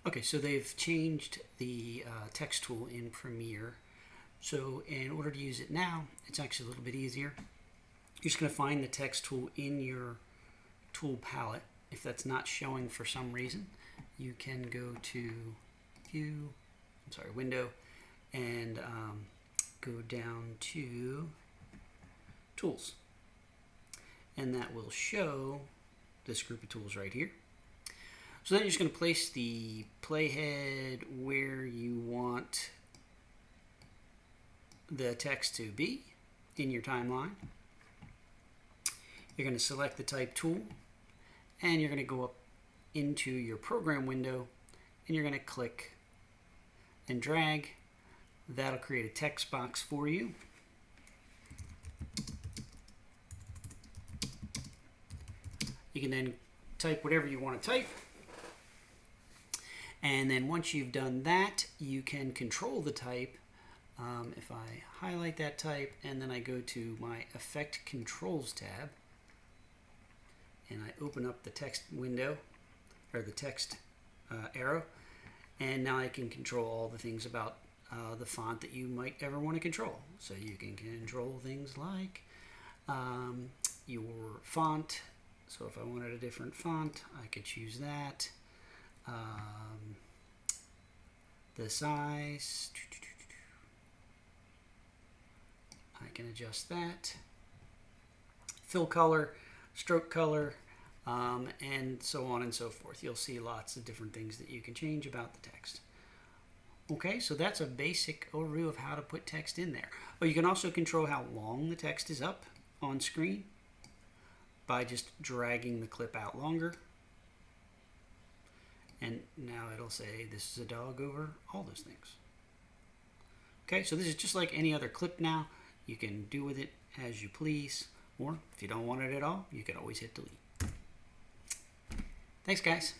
Okay, so they've changed the text tool in Premiere. So in order to use it now, it's actually a little bit easier. You're just going to find the text tool in your tool palette. If that's not showing for some reason, you can go to Window, and go down to Tools. And that will show this group of tools right here. So then you're just going to place the playhead where you want the text to be in your timeline. You're going to select the type tool, and you're going to go up into your program window, and you're going to click and drag. That'll create a text box for you. You can then type whatever you want to type. And then once you've done that, you can control the type. If I highlight that type and then I go to my Effect Controls tab and I open up the text window, or the text arrow, and now I can control all the things about the font that you might ever want to control. So you can control things like your font. So if I wanted a different font, I could choose that. The size, I can adjust that. Fill color, stroke color, and so on and so forth. You'll see lots of different things that you can change about the text. Okay, so that's a basic overview of how to put text in there. But you can also control how long the text is up on screen by just dragging the clip out longer. And now it'll say this is a dog over all those things. Okay, so this is just like any other clip now. You can do with it as you please, or if you don't want it at all, you can always hit delete. Thanks, guys.